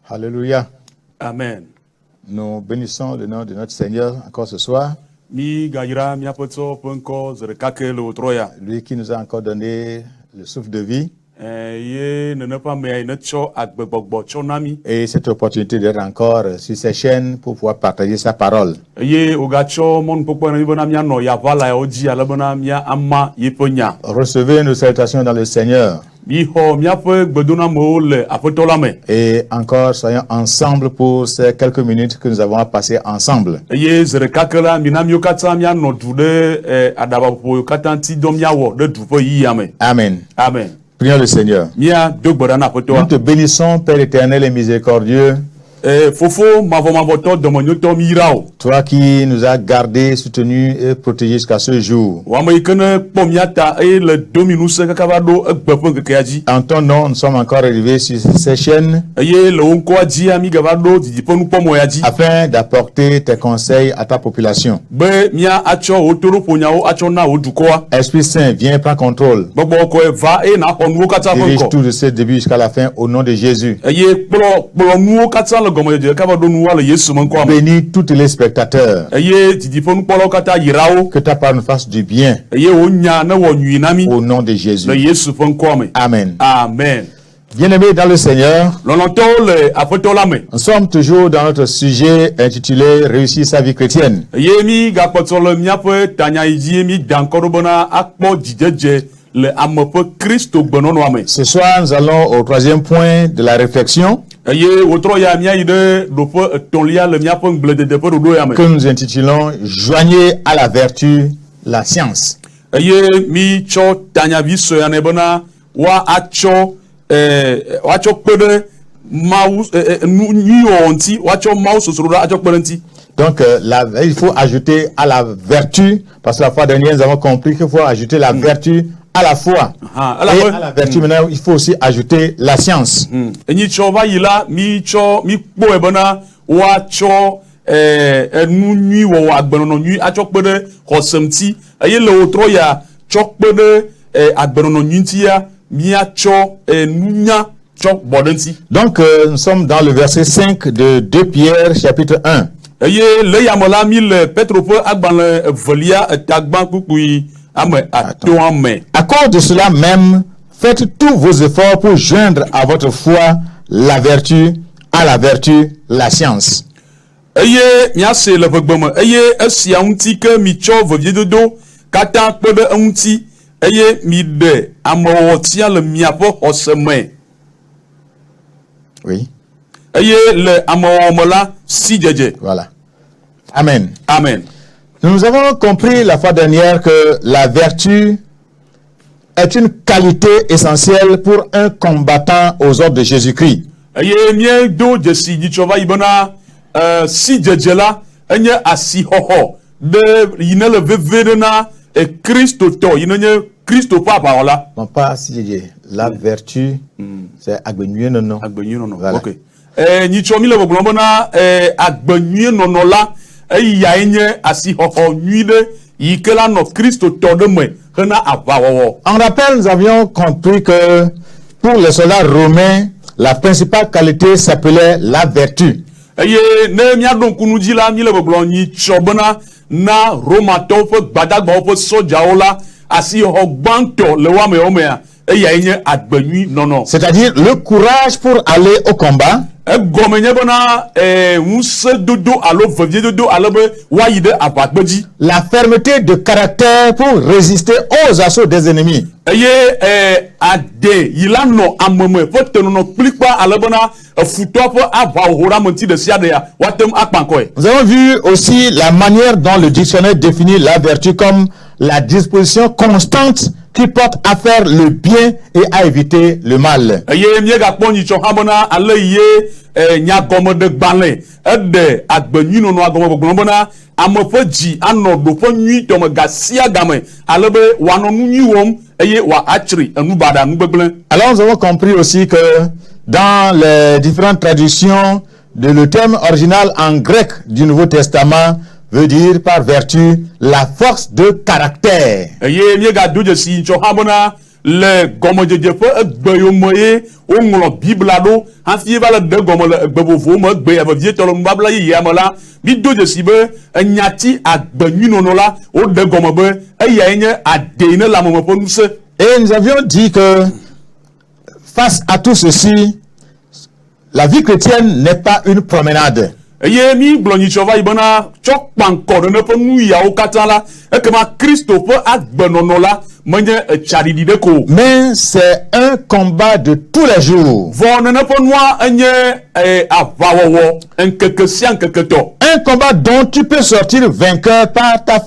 Alléluia. Amen. Nous bénissons le nom de notre Seigneur encore ce soir. Mi gaira mi apoto penko zrekake le otroya. Lui qui nous a encore donné le souffle de vie. Ye ne pas me ne cho agbebogbo cho nami. Et cette opportunité d'être encore sur ces chaînes pour pouvoir partager sa parole. Ye ogacho mon popo na ibona mia no ya vala oji alabona mia amma yeponya. Recevez nos salutations dans le Seigneur. Et encore, soyons ensemble pour ces quelques minutes que nous avons à passer ensemble. Amen. Amen. Prions le Seigneur. Nous te bénissons, Père éternel et miséricordieux. Toi qui nous as gardés, soutenus et protégés jusqu'à ce jour. En ton nom, nous sommes encore arrivés sur ces chaînes afin d'apporter tes conseils à ta population. Esprit Saint, viens prendre contrôle. Dirige tout de ce début jusqu'à la fin au nom de Jésus. Bénis tous les spectateurs. Que ta parole nous fasse du bien. Au nom de Jésus. Amen. Amen. Bien-aimés dans le Seigneur, nous sommes toujours dans notre sujet intitulé Réussir sa vie chrétienne. Ce soir, nous allons au troisième point de la réflexion que nous intitulons Joignez à la vertu la science. Donc, il faut ajouter à la vertu, parce que la fois dernière, nous avons compris qu'il faut ajouter la vertu à la foi. Et à la vertu, maintenant, il faut aussi ajouter la science. Donc, nous sommes dans le verset 5 de 2 Pierre, chapitre 1. À cause de cela même, faites tous vos efforts pour joindre à votre foi la vertu, à la vertu la science. Oui. Voilà. Amen. Amen. Nous avons compris la fois dernière que la vertu est une qualité essentielle pour un combattant aux ordres de Jésus-Christ. Non, pas si la vertu, c'est agbenué non. Voilà. Okay. En rappel, nous avions compris que pour les soldats romains, la principale qualité s'appelait la vertu. C'est-à-dire le courage pour aller au combat. egɔme nye bena ŋusẽ dodo alo vevie dodo ale be woayi ɖe aʋagbedzi. La fermeté de caractère pour résister aux assauts des ennemis. Eye ade yi la nɔ ame me ƒe tenɔnɔ kplikpa ale bena efutɔ ƒe aʋawɔho ɖe ame ŋuti ɖe sia ɖe ya woatem akpa nkɔe. Nous avons vu aussi la manière dont le dictionnaire définit la vertu comme la disposition constante qui porte à faire le bien et à éviter le mal. Eye miegakpɔ nyitsɔ hã bena ale ye nyagɔmeɖegbalẽ eɖe agbenyuinɔnɔ agɔmegbɔgblɔ bena ame ƒe dzi anɔ ɖoƒe nyuitɔ me ga sia game ale be wòanɔ nu nyui wɔm eye wòatsri enu baɖa nu gbegblẽ. Alors nous avons compris aussi que dans les différentes traductions le terme original en grec du Nouveau Testament veut dire par vertu la force de caractère. Eye miegado dzesi nyitsɔ hã bena le gɔmedzedze ƒe egbe yome ye woŋlɔ bibla ɖo hafi va le de gɔme le egbe vovowo me egbe vevietɔ le nubabla yeyea me la mido dzesi be enyati agbenyuinɔnɔ la wode gɔme be eyae nye ade ne le ame me ƒe ŋusẽ. Et nous avions dit que face à tout ceci, la vie chrétienne n'est pas une promenade. Eye mi gblɔ nyitsɔ va yi bena tsɔ kpankɔ ɖe neƒe nu yawo katã la ekema Kristo ƒe agbenɔnɔ la menye etsaɖiɖi ɖe ko. Mais c'est un combat de tous les jours. Vɔ nene ƒe nua enye aʋawɔwɔ ŋkeke sia ŋkeke tɔ. Un combat dont tu peux sortir vainqueur par ta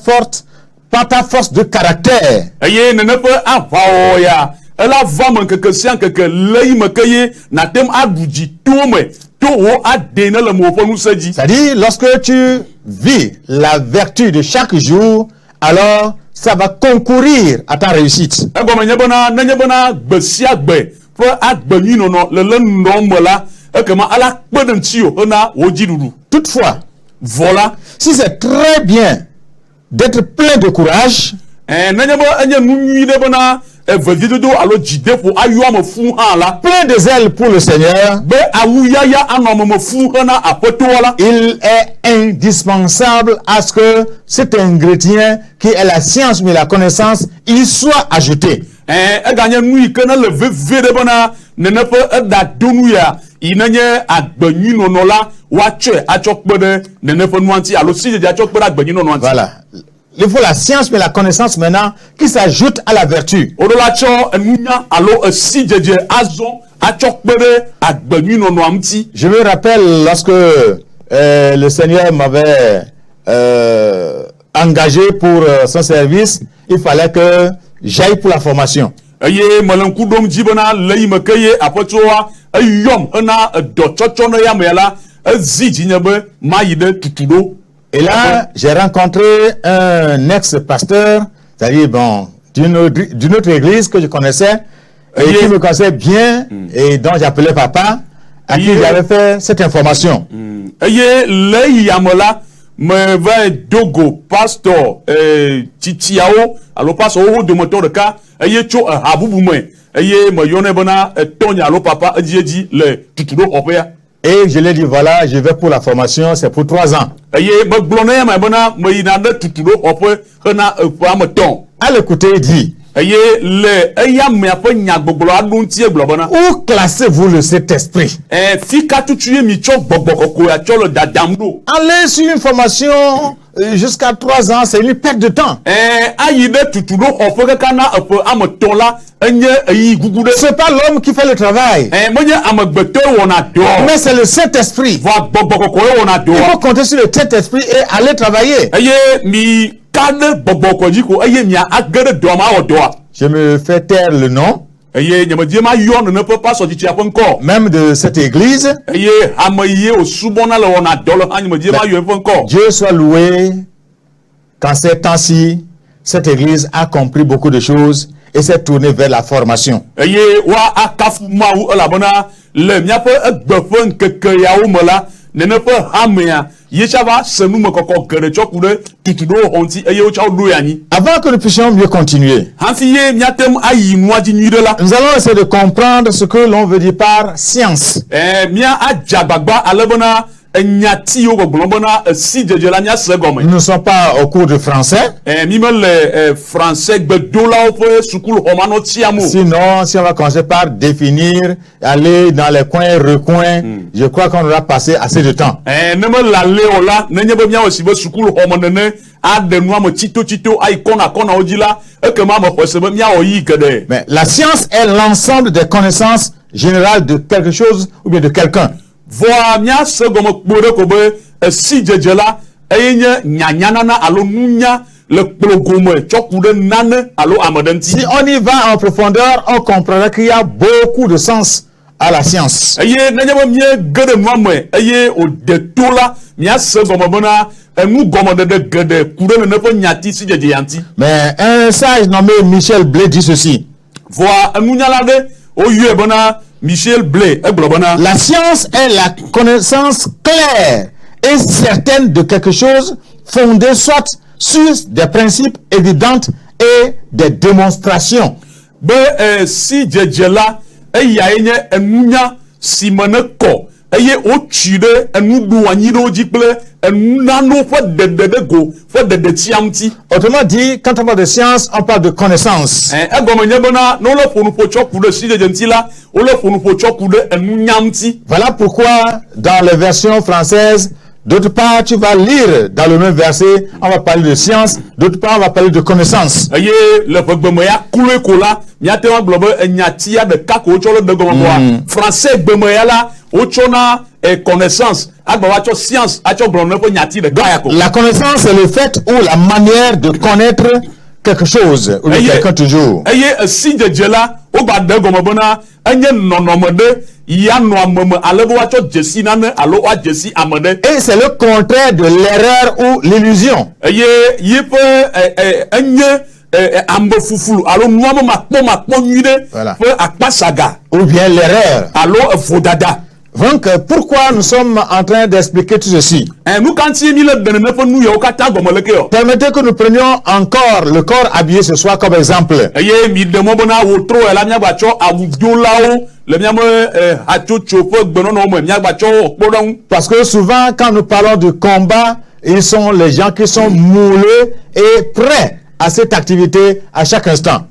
force de caractère. Eye nene ƒe aʋawɔwɔ ya ela va me ŋkeke sia ŋkeke le yi me ke ye natem aɖu dzi to me to wo ade ne le mo ƒe ŋusẽ dzi. C'est-à-dire lorsque tu vis la vertu de chaque jour, alors ça va concourir à ta réussite. Egɔme nye bena nenye bena gbe sia gbe ƒe agbenyuinɔnɔ le nɔ me la ekema ala kpe ɖe ŋuti hena wo dziɖuɖu. Toutefois, Voilà. si c'est très bien d'être plein de courage, Nenye be enye nu nyui ɖe bena veviedodo alo dzideƒo ayɔ ame fu hã la. plein de zèle pour le Seigneur, Be awuyaya anɔ ame me fu hena aƒetɔa la. il est indispensable à ce que cet ingrédient qui est la science mais la connaissance, il soit ajouté. Eganye nu yi ke ne le vevie ɖe bena nene ƒe eɖadonu ya yi nenye agbenyuinɔnɔ la woatsɔe atsɔ kpe ɖe nene ƒe nua ŋuti alo sidzedze atsɔ kpe ɖe agbenyuinɔnɔ ŋuti. Voilà. Il faut la science mais la connaissance maintenant qui s'ajoute à la vertu. Woɖo la tsɔ enunya alo esidzedze azɔ atsɔ kpe ɖe agbenyuinɔnɔa ŋuti. Je me rappelle lorsque le Seigneur m'avait engagé pour son service, il fallait que j'aille pour la formation. Eye mele ŋku ɖom dzi bena le yi me ke ye aƒetɔa eyɔm hena edɔtsɔtsɔ ne ya me la ezi dzinye be mayi ɖe tutu ɖo. Et là, j'ai rencontré un ex-pasteur, c'est-à-dire bon, d'une autre église que je connaissais, et qui me connaissait bien, et dont j'appelais papa, à qui j'avais fait cette information. Eye le yi ame la me va dogo pastor titiawo alo pastor wo dometɔ ɖeka eye tso ha bubu me eye me yɔnɛ bena tɔnya alo papa edzi le tutu ɖo xɔƒea. Et je lui ai dit, voilà, je vais pour la formation, c'est pour 3 ans. Eye me gblɔ ne ya me bena me yina ɖe tutu ɖo xɔƒe hena eƒe ame tɔn. À l'écouter, il dit, Eye le eya mea ƒe nyagbɔgblɔ aɖo ŋuti egblɔ bena. où classez-vous le Saint-Esprit? Fi ka tutu ye mi tsɔ gbɔgbɔ kɔkɔe atsɔ le dadam ɖo. Aller sur une formation jusqu'à 3 ans, c'est une perte de temps. Ayi ɖe tutu ɖo xɔƒe kaka na eƒe ame tɔn la enye eyi gugu ɖe. C'est pas l'homme qui fait le travail, Menye amegbetɔe wɔna dɔ. mais c'est le Saint-Esprit. Va gbɔgbɔ kɔkɔe wɔna Il dɔ. faut compter sur le Saint-Esprit et aller travailler. Eye mi ka ɖe gbɔgbɔ kɔdzi ko eye mia age ɖe dɔa ma awɔ dɔa. Je me fais taire le nom, Eye nyemedie ma yɔ nene ƒe pastor tsitsia ƒe ŋkɔ. même de cette église. Eye ame yi ye wòsubɔna le wɔna dɔ le hã nyemedie ma yɔ eƒe ŋkɔ. Dieu soit loué qu'en ces temps-ci, cette église a compris beaucoup de choses et s'est tournée vers la formation. Eye wa akafu mawu elabena le miaƒe egbe ƒe ŋkeke yawo me la nene ƒe hamea yetsa va se numekɔkɔ geɖe tsɔ ku ɖe tutu ɖo xɔ ŋuti eye wotsɔ ɖoe anyi. Avant que nous puissions mieux continuer, Hafi ye miatem ayi nua dzi nyui ɖe la. nous allons essayer de comprendre ce que l'on veut dire par science. Mia adze agbagba ale bena nyati yo globona si djela nya se gome. Nous ne sommes pas au cours de français. Mimel français bedola au sukul homano tiamo. Sinon, si on va commencer par définir, aller dans les coins, recoins, je crois qu'on aura passé assez de temps. Neme la leola, nenye be mia aussi be sukul homonene a de noa mo tito ay kona odila e que ma mo posebe mia o yi kede. Mais la science est l'ensemble des connaissances générales de quelque chose ou bien de quelqu'un. Voa mia se gomo kpore ko be si djela eyenye nyanyanana alo nunya le plogome chokude nane alo amadenti. Si on y va en profondeur, on comprendra qu'il y a beaucoup de sens à la science. Eye nenye mie gede noame eye o de tola mia se gomo bona enu gomo de gede kude ne po nyati si djeje yanti. Mais un sage nommé Michel Blé dit ceci. Voa enu nyalade o yue bona Michel Blé e globona. La science est la connaissance claire et certaine de quelque chose fondée soit sur des principes évidents et des démonstrations. Be si djela eya enye enunya simone ko eye o chide enu duanyi do jiple enu nano fo de go fo de tiamti. Autrement dit, quand on parle de science, on parle de connaissance. E gomenye bona no le fonu po choku de si de gentila o le fonu po choku de enu nyamti. Voilà pourquoi dans les versions françaises, d'autre part, tu vas lire dans le même verset, on va parler de science, d'autre part, on va parler de connaissance. Eye le gbemeya kule kola miate wa globe enyatia de kako cholo de gomo français gbemeya la o chona connaissance agba cho science a cho glone po nyati de kayako. La connaissance c'est le fait ou la manière de connaître quelque chose ou quelqu'un toujours. Eye si de djela o ba de gomo bona enye nonomode ya no ameme alebo wa cho jesi nane alo wa jesi amede. Et c'est le contraire de l'erreur ou l'illusion. Eye yipe enye ambo fufulu alo nuamo makpo nyude pe akpasaga ou bien l'erreur alo vodada. Donc pourquoi nous sommes en train d'expliquer tout ceci? Permettez que nous prenions encore le corps habillé ce soir comme exemple. Parce que souvent quand nous parlons de combat, ils sont les gens qui sont moulés et prêts à cette activité à chaque instant.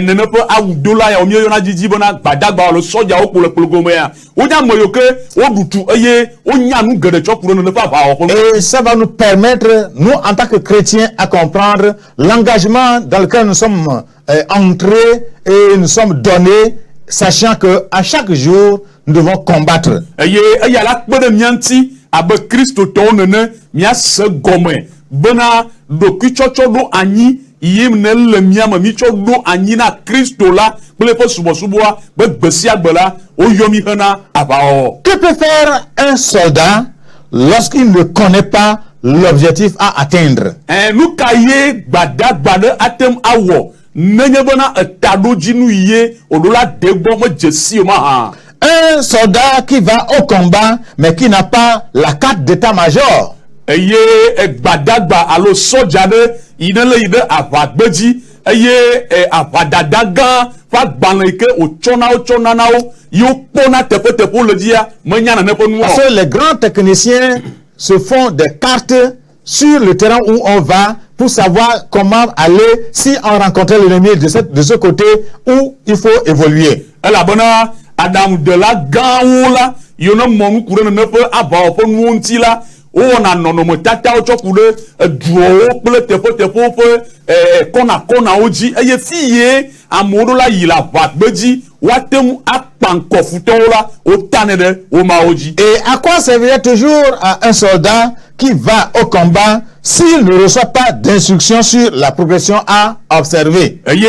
Nenepo awudola ya omie yona jiji bona gbadagba lo soja o pole pologome ya onya moyoke o dutu eye onya nu gede chokuro ne pa ba o. Et ça va nous permettre, nous en tant que chrétiens, à comprendre l'engagement dans lequel nous sommes entrés et nous sommes donnés, sachant que à chaque jour nous devons combattre. Eye la kpede mianti abe Kristo to nene mia se gome bona do kichocho do anyi yim nel miama micho do anyina Kristo la ple po subo be gbesia gbela o yomi hana abao. Que peut faire un soldat lorsqu'il ne connaît pas l'objectif à atteindre? Nou kaye gbada atem awo nenye bona etado jinu ye odola degbo mo jesi o ma ha. Un soldat qui va au combat mais qui n'a pas la carte d'état-major. Eye gbadagba alo soja de inele ide avagbeji eye avadadaga fa gbaneke ochona nao yo pona tepo le dia menyana ne ponu. Parce que les grands techniciens se font des cartes sur le terrain où on va pour savoir comment aller si on rencontre l'ennemi de ce côté où il faut évoluer. La bona Adam de la gaoula yono monu kure ne pe aba ponu ntila o na nono tata o chokude duo ple tepo pe kona oji eye fiye amodo la yila vatbeji watemu apanko futola o tanede o maoji. Et à quoi servirait toujours à un soldat qui va au combat s'il ne reçoit pas d'instructions sur la progression à observer? Eye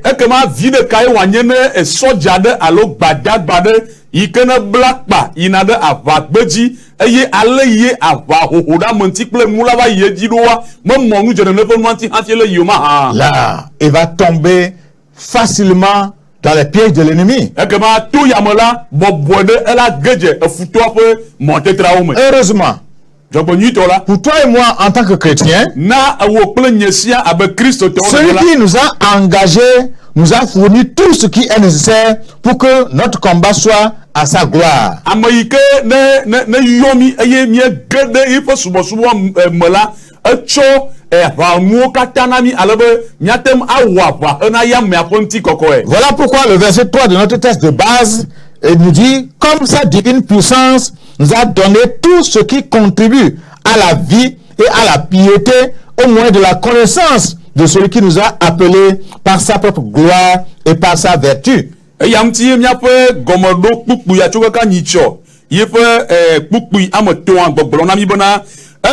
ekema vide kai wanyene e sojade alo gbadagbade ikene blakpa inade avagbeji eye ale ye ava hohoda multiple mulava ye jidowa momonu jere ne fonmanti hatiele yoma ha. Là, il va tomber facilement dans les pièges de l'ennemi. Ekema to yamola bobode ela geje e futo ape monte trauma. Heureusement, pour toi et moi en tant que chrétiens, celui qui nous a engagés nous a fourni tout ce qui est nécessaire pour que notre combat soit à sa gloire. Amayike ne yomi eye mie gede ifo subo mela echo ranuo katanami alebe miatem awa ena ya miaponti kokoe. Voilà pourquoi le verset 3 de notre texte de base nous dit, comme sa divine puissance nous a donné tout ce qui contribue à la vie et à la piété, au moins de la connaissance de celui qui nous a appelés par sa propre gloire et par sa vertu. Yamti miape gomodo kpukpu ya choka nicho yefe kpukpu amoto agbogboro na mi bona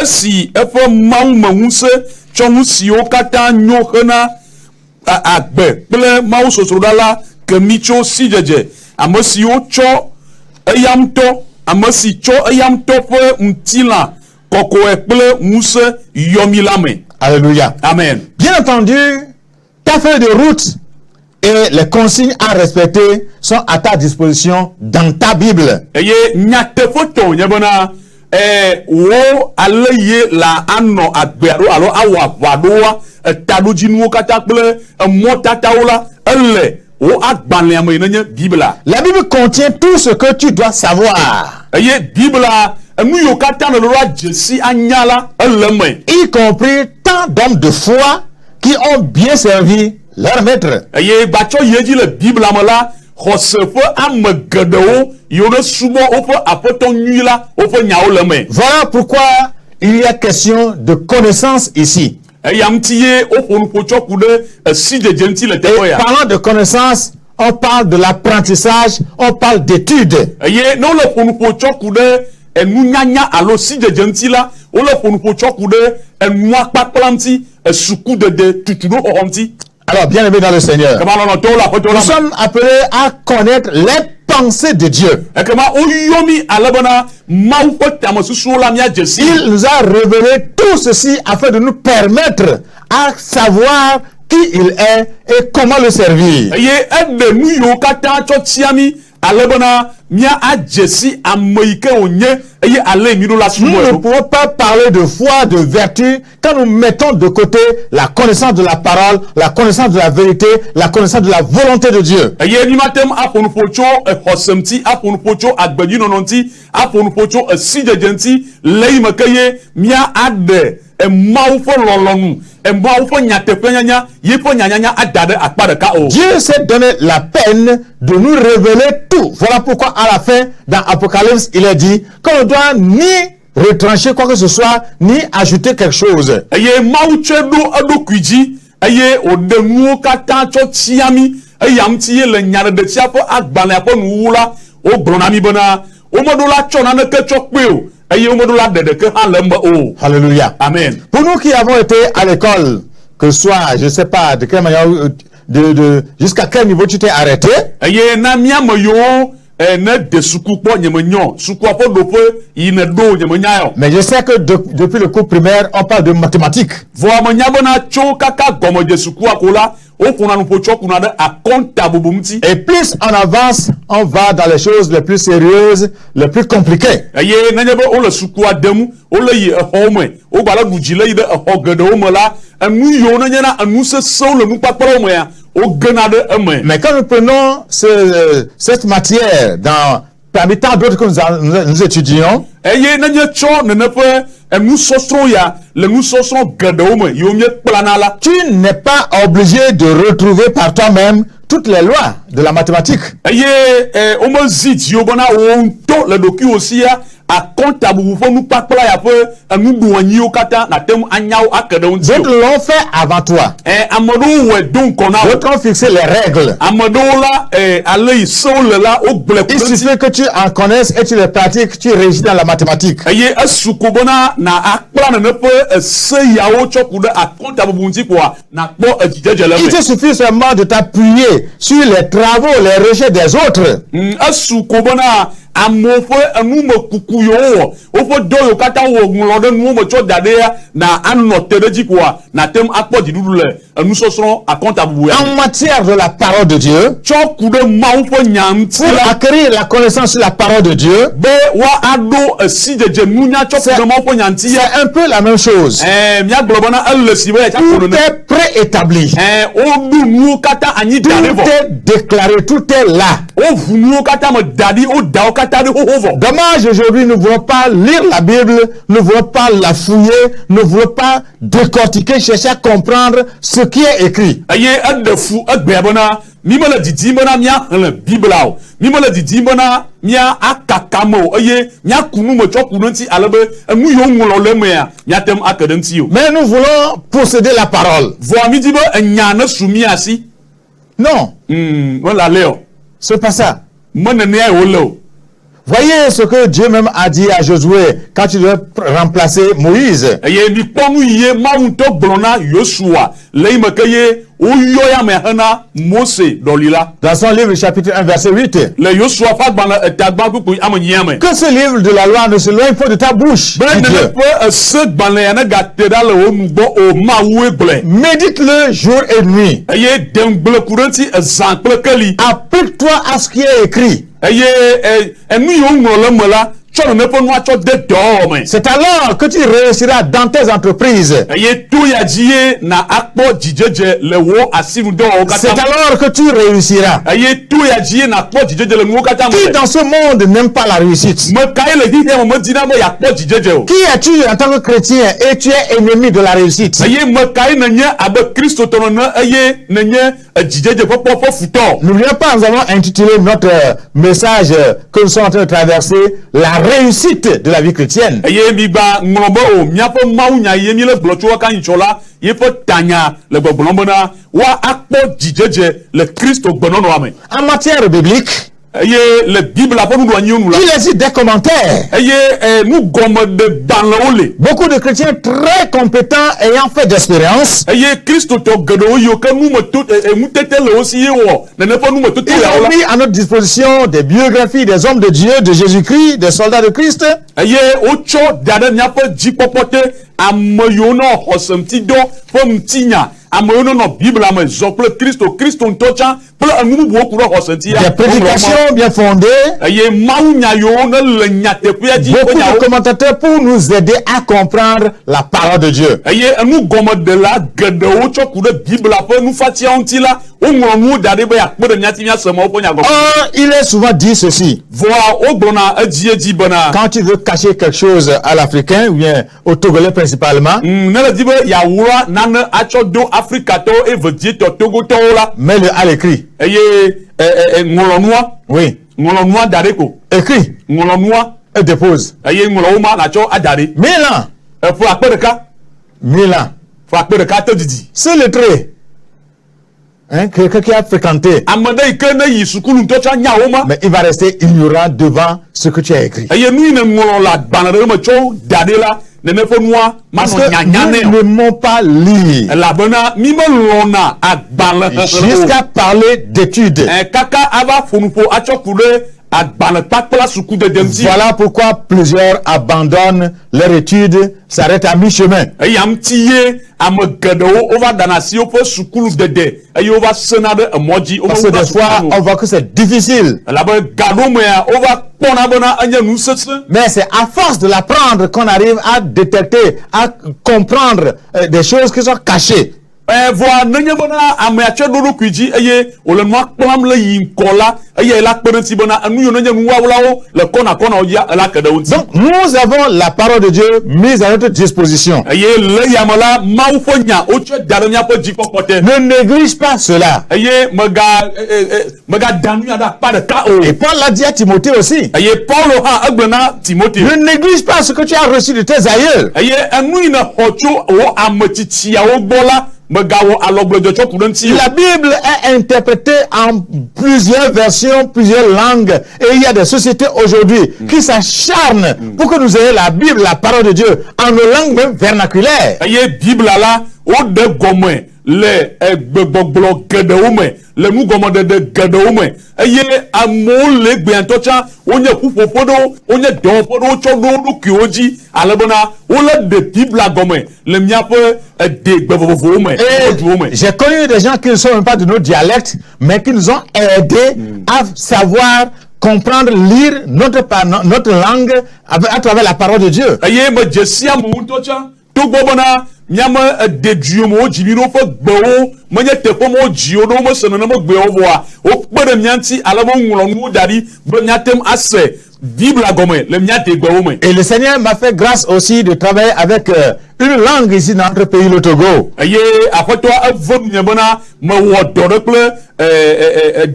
esi efo mawu mahunse chonusi o kata nyo hena agbe ple mawu sosrodala kemicho sijeje amosi o cho eyamto amosi cho eyamto fe mtila koko ple muse yomilame. Alléluia. Amen. Bien entendu, ta feuille de route et les consignes à respecter sont à ta disposition dans ta Bible. Eye nyate photo nyebona wo aleye la anno agbero alo awa wadoa tado jinwo katakple motataola elle o agbanle amoyenye Bible. La Bible contient tout ce que tu dois savoir. Eye Bible nous yo kata no lora jesi anyala elle y compris tant d'hommes de foi qui ont bien servi leur maître. Eye bacho yeji le Bible amala khosefo amgedewo yone subo ofo apoto nuila ofo nyao le me. Voilà pourquoi il y a question de connaissance ici. Yamtiye ofo npocho kude si de gentile Et teoya. parlant de connaissance, on parle de l'apprentissage, on parle d'études. Eye no le npocho kude enunyanya alo si de gentila o le npocho kude enua paplanti suku de tutudo honti. Alors, bien aimé dans le Seigneur, nous sommes appelés à connaître les pensées de Dieu. Il nous a révélé tout ceci afin de nous permettre à savoir qui il est et comment le servir. Nous ne pouvons pas parler de foi, de vertu, quand nous mettons de côté la connaissance de la parole, la connaissance de la vérité, la connaissance de la volonté de Dieu. Dieu s'est donné la peine de nous révéler tout. Voilà pourquoi à la fin, dans Apocalypse, il est dit qu'on ne doit ni retrancher quoi que ce soit, ni ajouter quelque chose. Alléluia. Amen. Pour nous qui avons été à l'école, que ce soit, je ne sais pas, de quelle manière, jusqu'à quel niveau tu t'es arrêté. Mais je sais que depuis le cours primaire, on parle de mathématiques. Et plus on avance, on va dans les choses les plus sérieuses, les plus compliquées. Mais quand nous prenons cette matière parmi tant d'autres que nous étudions, tu n'es pas obligé de retrouver par toi-même toutes les lois de la mathématique. D'autres l'ont fait avant toi. D'autres ont fixé les règles. Il suffit que tu en connaisses et tu les pratiques, tu réussis dans la mathématique. Il te suffit seulement de t'appuyer sur les travaux, les recherches des autres. nous serons à compte à vous. En matière de la parole de Dieu, Choku de maoupo nyamti pour la acquérir la connaissance sur la parole de Dieu, be wa ado si de munya choku de maoupo nyanti ya. c'est un peu la même chose. Mia globana elle si ba ya Tout choku no. est préétabli. O du nu kata anyi Tout dade vo. est déclaré, tout est là. O vunu kata mo dadi o da o kata de ho vo. Dommage, aujourd'hui, nous ne voulons pas lire la Bible, nous ne voulons pas la fouiller, nous ne voulons pas décortiquer, chercher à comprendre ce qui est écrit. Aye ade fu agbe bona mi mo le didi bona mia le bible o. Mi mo le didi bona mia akakamo aye mia kunu mo choku no nti alebe emu yo nwolo le me a mia tem akadenti o. Mais nous voulons posséder la parole. Vo mi di bo enya na sumi asi. Non, Voilà Léo. c'est pas ça. Moi ne ai o. Voyez ce que Dieu même a dit à Josué quand il doit remplacer Moïse. Aye mi ponu ye ma unto blona Joshua. Le me kaye o yo ya me hana Mose dolila. Dans son livre chapitre 1 verset 8. Le Joshua fa gba tagba ku amanyame. Que ce livre de la loi ne s'éloigne pas de ta bouche. Ben dit ne Dieu. peut se gba le na gate da le o mugbo o ma we gle. Médite-le jour et nuit. Aye dem gle kuranti ezan ple kali. Applique-toi à ce qui est écrit. Aye enu yo ngolo mola. C'est alors que tu réussiras dans tes entreprises. C'est alors que tu réussiras. Qui dans ce monde n'aime pas la réussite? Qui es-tu en tant que chrétien et tu es ennemi de la réussite? N'oublions pas, nous avons intitulé notre message que nous sommes en train de traverser la réussite de la vie chrétienne. En matière biblique, il existe des commentaires. Beaucoup de chrétiens très compétents ayant fait d'expérience, ils ont mis à notre disposition des biographies des hommes de Dieu, de Jésus-Christ, des soldats de Christ. Des prédications bien fondées. Beaucoup de commentateurs pour nous aider à comprendre la parole de Dieu. Il est souvent dit ceci. Quand tu veux cacher quelque chose à l'Africain, ou bien au Togolais principalement, mets-le à l'écrit. Oui. Écrit. Et dépose. 1000 ans. 1000 ans. C'est le trait. Hein, quelqu'un qui a fréquenté. Mais il va rester ignorant devant ce que tu as écrit. Parce que nous n'aimons pas lire. Jusqu'à parler d'études. Voilà pourquoi plusieurs abandonnent leur étude, s'arrêtent à mi-chemin. Parce que des fois, on voit que c'est difficile. Mais c'est à force de l'apprendre qu'on arrive à détecter, à comprendre des choses qui sont cachées. Donc nous avons la parole de Dieu mise à notre disposition. Ne néglige pas cela. Et Paul l'a dit à Timothée aussi. Ne néglige pas ce que tu as reçu de tes aïeux. La Bible est interprétée en plusieurs versions, plusieurs langues. Et il y a des sociétés aujourd'hui qui s'acharnent pour que nous ayons la Bible, la parole de Dieu, en nos langues même vernaculaires. le gbegboglo gedewo me le nugomadede gedewo me eye amewo le gbeantɔ tsa wonye ƒuƒoƒo ɖewo wonye dɔwɔƒo ɖewo tsɔ ɖo ɖokuiwo dzi ale bena wole de bibla gɔme le miaƒe de gbe vovovowo me duwo me. J'ai connu des gens qui ne sont même pas de nos dialectes mais qui nous ont aidés à savoir comprendre, lire notre langue à travers la parole de Dieu. Eye me jesia mo ŋutɔ tsa togbo bena miame deduo mo dzi mi no ƒe gbewo menye teƒe mo dziwo ɖo me se nenema gbewo voa wo kpe ɖe mia ŋuti ale be ŋlɔ nuwo da ɖi be miatem ase Bible gome le mia de gbewo me. Et le Seigneur m'a fait grâce aussi de travailler avec une langue ici dans notre pays, le Togo. Eye aƒetɔ eve nye bena me wɔ dɔ ɖe kple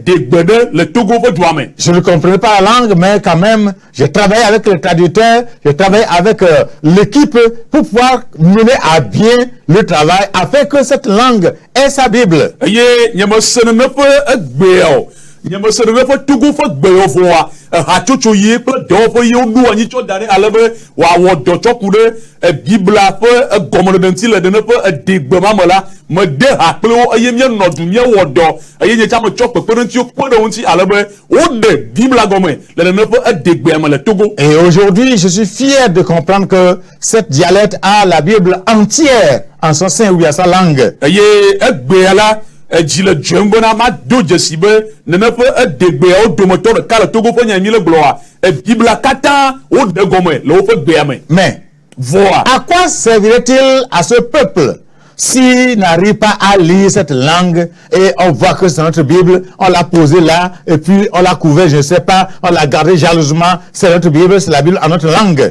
de gbe ɖe le Togo ƒe dua me. Je ne comprenais pas la langue, mais quand même, j'ai travaillé avec le traducteur, j'ai travaillé avec l'équipe pour pouvoir mener à bien le travail afin que cette langue ait sa Bible. Eye nye me se ne ƒe egbewo. Nye me se ne ƒe Togo ƒe gbewo voa hatsotso yi kple dɔwɔƒe yi woɖo anyi tsɔ da ɖe ale be wòawɔ dɔ tsɔ ku ɖe Bibla ƒe gɔmeɖeɖe ŋuti le ɖe ƒe degbe ma me la me de ha kple wo eye mienɔ du miewɔ dɔ eye nye tsa me tsɔ kpekpeɖeŋutiwo kpe ɖe wo ŋuti ale be woɖe Bibla gɔme le ɖe ƒe degbea me le Togo. Et aujourd'hui, je suis fier de comprendre que cette dialecte a la Bible entière en son sein ou à sa langue. Eye egbea la edzi le dzem bena ma do dzesi be nene ƒe edegbeawo dometɔ ɖeka le Togo ƒe nyanyui le gblɔa Bibla katã woɖe gɔme le woƒe gbea me. Mais voa à quoi servirait-il à ce peuple s'il n'arrive pas à lire cette langue et on voit que c'est notre Bible, on l'a posée là et puis on l'a couvert, je ne sais pas, on l'a gardée jalousement, c'est notre Bible, c'est la Bible en notre langue.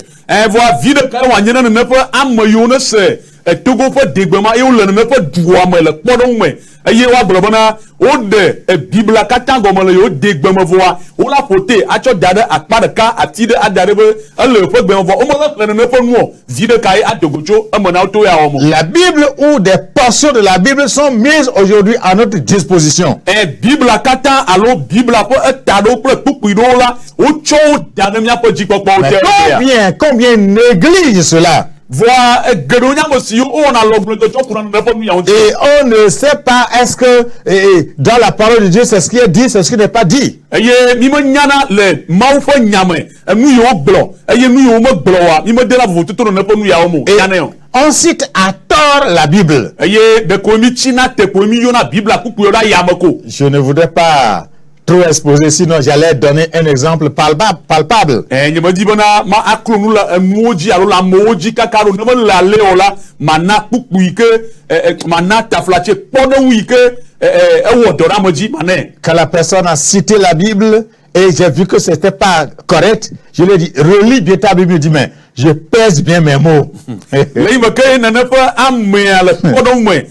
Voa vi ɖeka wòanye ne nene ƒe ame yiwo ne se Togo ƒe degbema ye wole nene ƒe dua me le kpɔɖeŋu me eye woagblɔ bena woɖe Bibla katã gɔme le yewo degbe me voa wola ƒote atsɔ da ɖe akpa ɖeka ati ɖe ada ɖe be ele ƒe gbe me voa womele xlẽ nene ƒe nuwo vi ɖeka ye adogo tso eme na wo to ya wɔ mo. La Bible ou des portions de la Bible sont mises aujourd'hui à notre disposition. Bibla katã alo Bibla ƒe eta ɖewo kple kpukpui ɖewo la wotsɔ wo da ɖe miaƒe dzikpɔkpɔwo te. Combien néglige cela? Voa geɖewo nye ame siwo wowɔna lɔgblɔdɔ tsɔ kuna nene ƒe nuyawo dzi. Et on ne sait pas est-ce que dans la parole de Dieu c'est ce qui est dit, c'est ce qui n'est pas dit. Eye mi me nyana le Mawu ƒe nyame nu yiwo gblɔ eye nu yiwo megblɔ wa mi me de la vovototo nene ƒe nuyawo mo. On cite à tort la Bible. Eye ɖeko mi tsina tekoe mi yɔna Bibla kpukpuiwo ɖe yame ko. Je ne voudrais pas trop exposé, sinon j'allais donner un exemple palpable. Nye me di bena ma aklo nu le enuwo dzi alo le amewo dzi kaka ɖo ne me le ale o la mana kpukpui ke mana taflatse kpɔɖeŋu yi ke ewɔ dɔ ɖe ame dzi manɛ. Quand la personne a cité la Bible et j'ai vu que c'était pas correct, je lui ai dit relis bien ta Bible. Il dit mais je pèse bien mes mots. Le yi me ke nene ƒe amea le kpɔɖeŋu me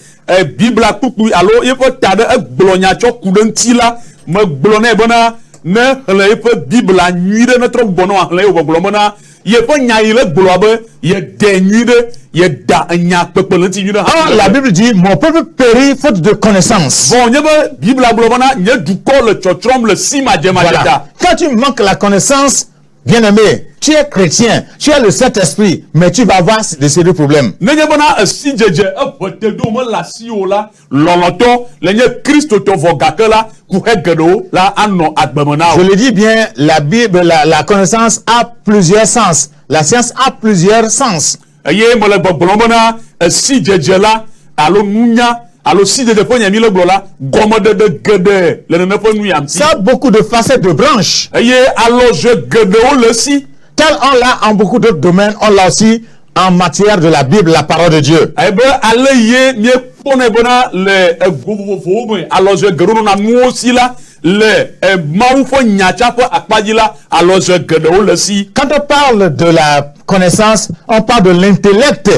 Bibla kpukpui alo yeƒe ta ɖe egblɔ nya tsɔ ku ɖe ŋuti la me gblɔ nɛ bena ne xlẽ yeƒe Bibla nyui ɖe ne trɔ gbɔnɔ xlẽ yewo gbɔgblɔ bena yeƒe nya yi le gblɔa be yeɖe nyui ɖe yeda enya kpekpe le ŋuti nyui ɖe hã. La Bible dit mon peuple périt faute de connaissance. Bon nye be Bibla gblɔ bena nye dukɔ le tsɔtsrɔm le si madzemadze. Quand tu manques la connaissance, bien-aimé, tu es chrétien, tu as le Saint-Esprit, mais tu vas avoir de sérieux problèmes. Nenye bena esi dzedze eʋete ɖo me le asiwo la lɔlɔtɔ le nye Kristotɔ vɔ gake la kuhe geɖewo la anɔ agbeme na wo. Je le dis bien, la Bible, la connaissance a plusieurs sens. La science a plusieurs sens. Eye me le gbɔgblɔm bena esi dzedze la alo nunya alo si dzedze ƒe nyami le gblɔ la gɔmeɖeɖe geɖe le nene ƒe nuya ŋuti. Ça a beaucoup de facettes, de branches. Eye alɔzɔ geɖewo le si. Tel on l'a en beaucoup d'autres domaines, on l'a aussi en matière de la Bible, la parole de Dieu. Ebe ale ye miekpɔnɛ bena le ego vovovowo me alɔzɔ geɖewo nɔna nuwo si la le Mawu ƒe nyatsa ƒe akpadzi la alɔzɔ geɖewo le si. Quand on parle de la connaissance, on parle de l'intellect.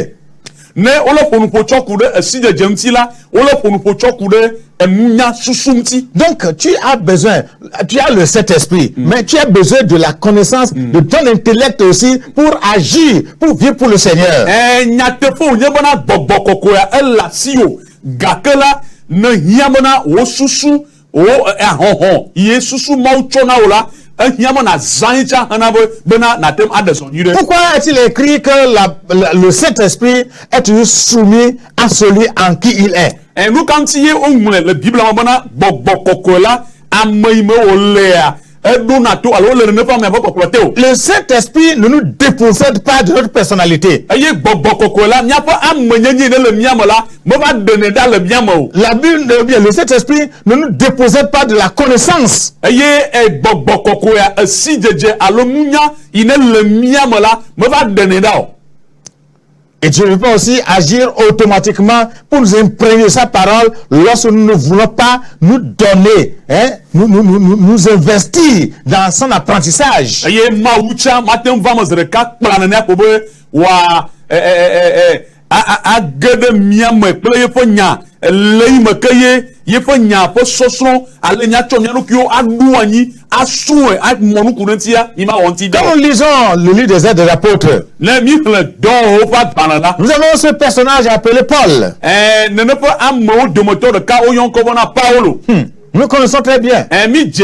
Ne wole ƒonuƒo tsɔ ku ɖe esi dzedze ŋuti la wole ƒonuƒo tsɔ ku ɖe enunya susu ŋuti. Donc tu as besoin, tu as le Saint-Esprit, mais tu as besoin de la connaissance, de ton intellect aussi pour agir, pour vivre pour le Seigneur. Nyateƒe nye bena gbɔgbɔ kɔkɔea ele asiwo gake la ne hiã bena wo susu wo ahɔhɔ ye susu Mawu tsɔ na wo la pourquoi est-il écrit que le Saint-Esprit est toujours soumis à celui en qui il est? Et nous quand il y a le Bible en bana bokokola amaime olea. Le Saint-Esprit ne nous dépossède pas de notre personnalité. La Bible, le Saint-Esprit ne nous dépossède pas de la connaissance. Et Dieu ne peut pas aussi agir automatiquement pour nous imprégner de sa parole lorsque nous ne voulons pas nous donner, nous investir dans son apprentissage. Quand nous lisons le livre des Actes des Apôtres, nous avons ce personnage appelé Paul. Nous connaissons très bien.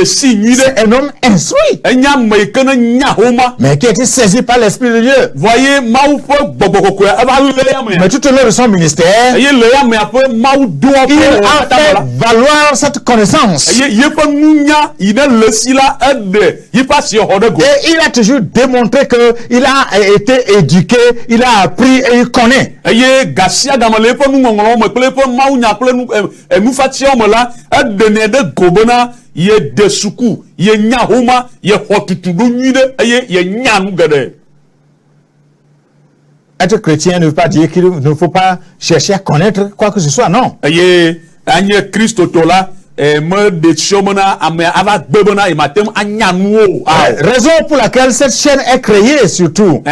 C'est un homme instruit, mais qui a été saisi par l'Esprit de Dieu. Mais tout au long de son ministère, il a fait valoir cette connaissance. Et il a toujours démontré qu'il a été éduqué, il a appris et il connaît. Être chrétien ne veut pas dire qu'il ne faut pas chercher à connaître quoi que ce soit, non. Raison pour laquelle cette chaîne est créée surtout.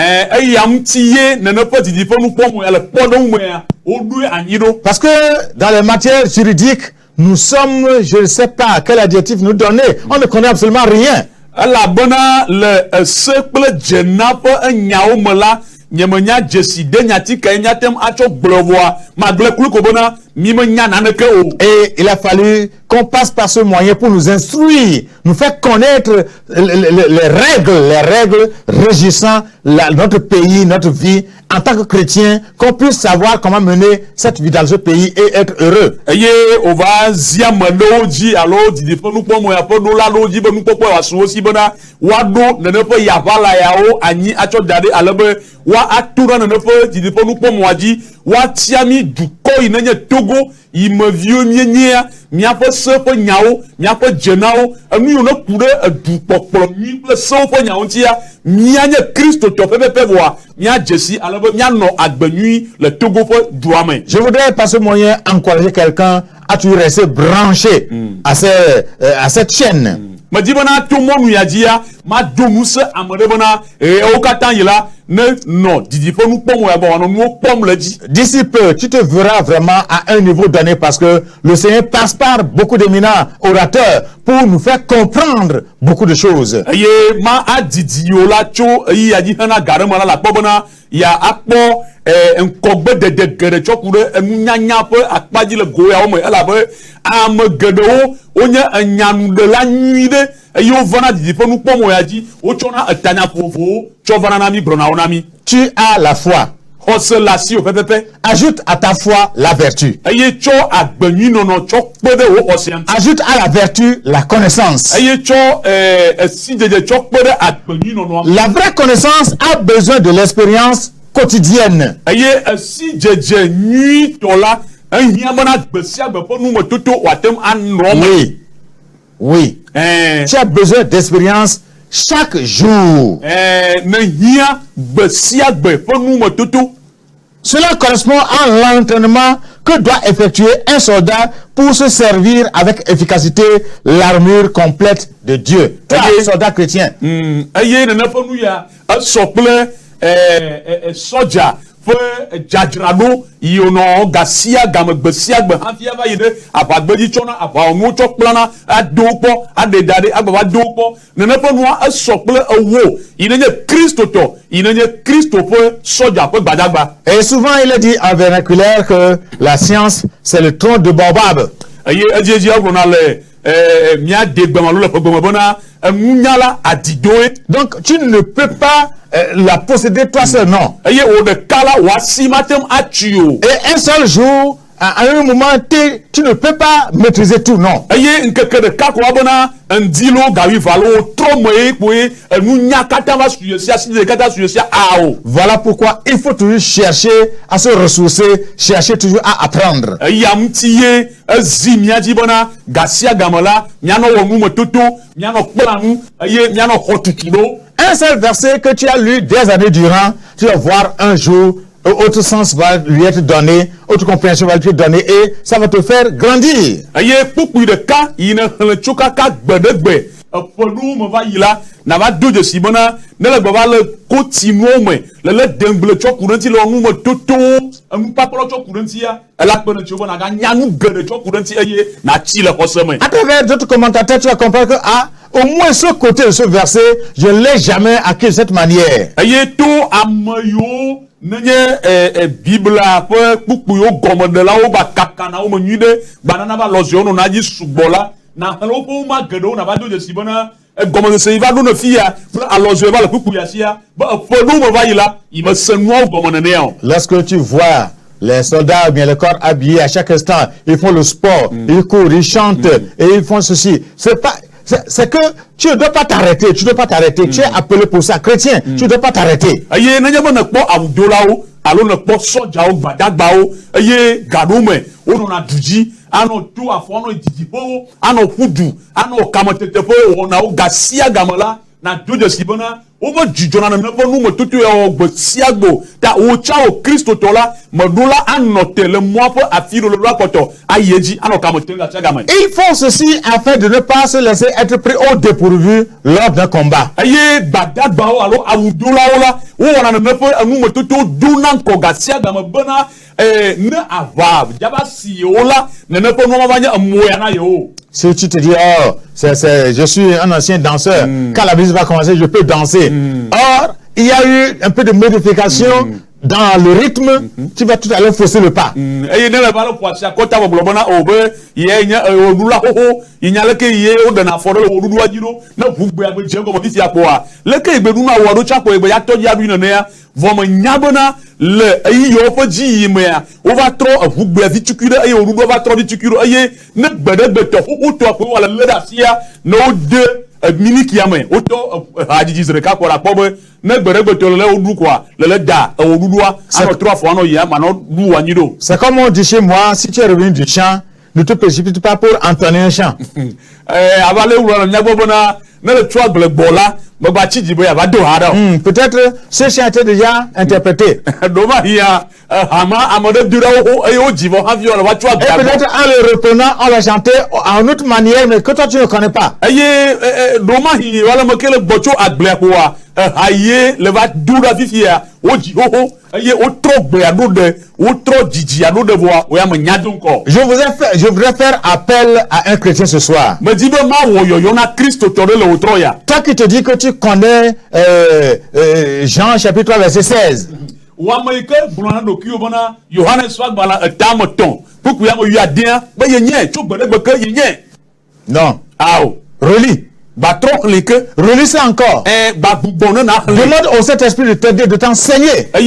Parce que dans les matières juridiques, nous sommes, je ne sais pas quel adjectif nous donner, on ne connaît absolument rien. Et il a fallu qu'on passe par ce moyen pour nous instruire, nous faire connaître les règles régissant notre pays, notre vie en tant que chrétien, qu'on puisse savoir comment mener cette vie dans ce pays et être heureux. Je voudrais par ce moyen encourager quelqu'un à toujours rester branché à cette chaîne. D'ici peu, tu te verras vraiment à un niveau donné parce que le Seigneur passe par beaucoup d'éminents orateurs pour nous faire comprendre beaucoup de choses. Tu as la foi. Ajoute à ta foi la vertu. Ajoute à la vertu la connaissance. La vraie connaissance a besoin de l'expérience quotidienne. Oui. Tu as besoin d'expérience chaque jour. Cela correspond à l'entraînement que doit effectuer un soldat pour se servir avec efficacité l'armure complète de Dieu. Toi, soldat chrétien. Et souvent il est dit en vernaculaire que la science c'est le tronc de baobab. Donc tu ne peux pas la posséder toi seul, non. Et un seul jour à un moment, tu ne peux pas maîtriser tout, non. Aye nkeke de kako abona ndilo gawi valo trop moye poye nunya kata va suyesia si de kata suyesia ao. Voilà pourquoi il faut toujours chercher à se ressourcer, chercher toujours à apprendre. Yamtiye zimia dibona gasia gamala miano wongu mototo miano planu aye miano hotutulo. Un seul verset que tu as lu des années durant, tu vas voir un jour, autre sens va lui être donné, autre compréhension va lui être donnée et ça va te faire grandir. Aye pupu de ka ina le choka ka gbedegbe afolu mo va yila na va doje sibona ne le baba le continuo me le demble chokuranti le ongu mototo amu papolo chokuranti ya la pene chobona ga nyanu gede chokuranti aye na ti le hoseme. À travers d'autres commentateurs, tu vas comprendre que au moins ce côté de ce verset, je ne l'ai jamais acquis de cette manière. Aye to amayo nenye bibla pe pupu yo gomode la o ba kakana o mnyude banana ba lozio no naji subola na lo po ma gedo na ba doje sibona gomode se va do no fia a lozio ba le pupu ya sia ba fonu mo va yila il me senwa gomode ne on. Lorsque tu vois les soldats, bien le corps habillés à chaque instant, ils font le sport, ils courent, ils chantent et ils font ceci. C'est que tu ne dois pas t'arrêter, tu ne dois pas t'arrêter. Tu es appelé pour ça, chrétien, tu ne dois pas t'arrêter. Aye na nyama na po awdolao alo na po soja o gbadagbao aye gadome ono na duji ano tu afono didipo ano hudu ano kamatete po ona o gasia gamala na doje sibona o mo jijona na po nu mo tutu e o gbesiagbo ta o cha o Kristo tola modola anote le mo po afiro le rapoto ayeji ano kamotenga chagama. Ils font ceci afin de ne pas se laisser être pris au dépourvu lors d'un combat. Aye gbadagbao alo awudola ola o wana na po anu mo tutu dunan ko gasia gama bona ne ava jaba si ola ne po no mabanya moya na yo. Si tu te dis, oh, je suis un ancien danseur, quand la musique va commencer, je peux danser. Or, il y a eu un peu de modification dans le rythme, tu vas tout à l'heure fausser le pas. Et il ne va pas le poisson, quand tu as le obe, il y a un oula ho, il y a le key au de la forêt, au doua dino, non, vous pouvez avoir un comme ici à quoi. Le key beduna ou à chaque fois, il y a tout une néa, vraiment nyabona, le ayo petit mea, on va trop, vous pouvez vitucule, et on va trop vitucule, et ne bede beto, ou toi pour la ledacia, no deux. Mini kiame auto hadiji zreka ko la pobe ne gbere gbeto le odu kwa le da odudua ano 3 fois no ya mano du wanyido. C'est comme on dit chez moi, si tu es revenu du champ, ne te précipite pas pour entonner un chant. Avale ou la nyabona ne le toi ble bola me bachi jibo ya va do hada. Peut-être ce chant était déjà interprété. Doma hiya ama amode dura o e o jibo havio la wa toi. Et peut-être en le reprenant, on l'a chanté en autre manière mais que toi tu ne connais pas. Aye doma hiya wala makele bocho agble kwa aye le va dura vifia o ji ho aye o trop gbe anode o trop jiji anode voa o ya me nyadun ko. Je voudrais faire appel à un chrétien ce soir. Me dibe ma wo yo na Christo tore le otro ya. Toi qui te dis que tu connais Jean chapitre 3 verset 16. Wa maike bulana do ki obona Yohanes wa bala tamoton. Pourquoi ya mo ya dia ba yenye cho gbede gbe ke yenye. Non. Ao. Relis. Relis ça encore. Demande au Saint-Esprit de t'aider, de t'enseigner. Tu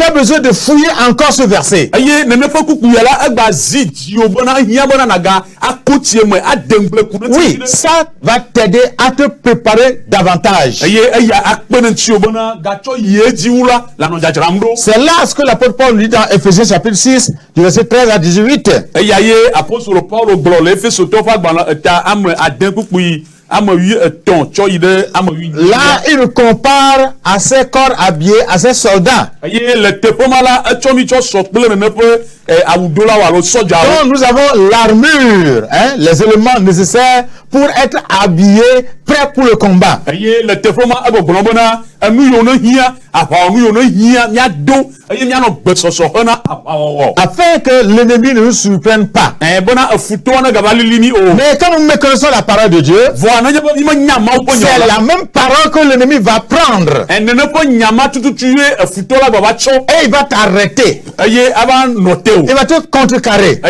as besoin de fouiller encore ce verset. Oui, ça va t'aider à te préparer davantage. C'est là ce que l'apôtre Paul dit dans Ephésiens chapitre 6, du verset 13 à 18. Là, il compare à ses corps habillés, à ses soldats. Donc, nous avons l'armure, hein, les éléments nécessaires pour être habillés, prêts pour le combat. Afin que l'ennemi ne nous surprenne pas. Mais quand nous méconnaissons la parole de Dieu, c'est la même parole que l'ennemi va prendre. Et il va t'arrêter. Il va te contrecarrer.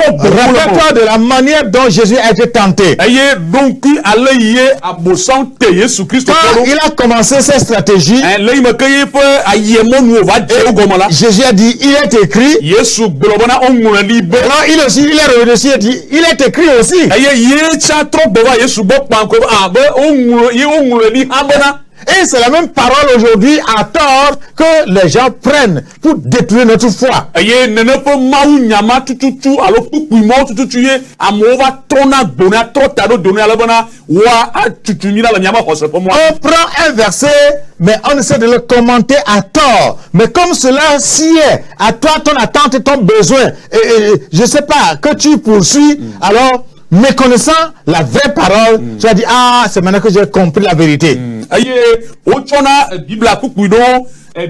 Rappelle-toi de la manière dont Jésus a été tenté. Eye donc ale ye abosan te Yesu Christ Quand koro. il a commencé cette stratégie, Le me ke ye fe ayemo nu va je gomola. Jésus a dit, il est écrit. Yesu globana onwure libe. Alors il aussi, il est revenu dessus et dit, il est écrit aussi. Eye ye cha trop bova Yesu bo panko be onwure li habona. Et c'est la même parole aujourd'hui à tort que les gens prennent pour détruire notre foi. Eye nene pe mawu nyama tututu alo pupu mo tututu ye amova trona dona trota do dona ala bona wa atutu ni la nyama hose po mo. On prend un verset, mais on essaie de le commenter à tort. Mais comme cela s'y est, à toi, ton attente et ton besoin, et je sais pas, que tu poursuis, alors, méconnaissant la vraie parole, tu as dit, ah, c'est maintenant que j'ai compris la vérité. Aye o chona bibla pupu do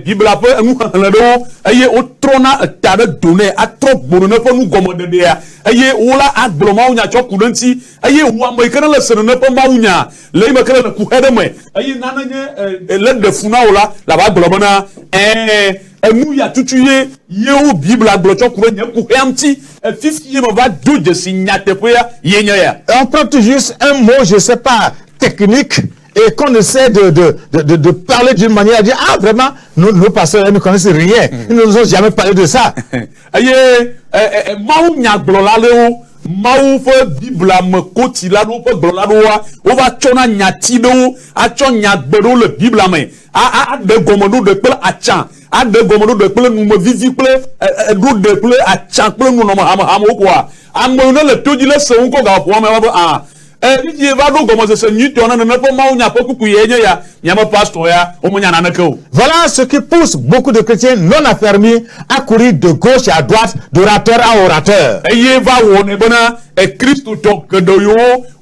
bibla pe enu hanle do aye o trona tade donné a trop bonne pe nu gomode de ya aye ola agboma unya chokudanti aye wa mo ikana le sene pe ma unya le me kala ku hede me aye nananye le de funa ola la ba gboma na enu ya tutuye ye o bibla glo chokura ku hamti fifi me va doje si nyate pe ya yenya ya. On prend tout juste un mot, je sais pas, technique, et qu'on essaie de parler d'une manière à dire, ah vraiment, nos pasteurs ne connaissent rien, ils ne nous ont jamais parlé de ça. Aye, maou nyaglo la leo, maou fe bibla me koti la do fe glo la do wa, o va chona nyati do, a chon nyagbedo le bibla me, a de gomodo de ple a chan, a de gomodo de ple nou me vivi ple, do de ple a chan ple nou no hamo kwa, a mouno le toji le se unko ga po me wa a. Ni va do gomo se nyuti ona ne po maou nya po kuku yenye ya, nyama pastor ya, o mo nya na ko. Voilà ce qui pousse beaucoup de chrétiens non affermis à courir de gauche à droite, d'orateur à orateur. Eye va wone bona Christ to kedoyo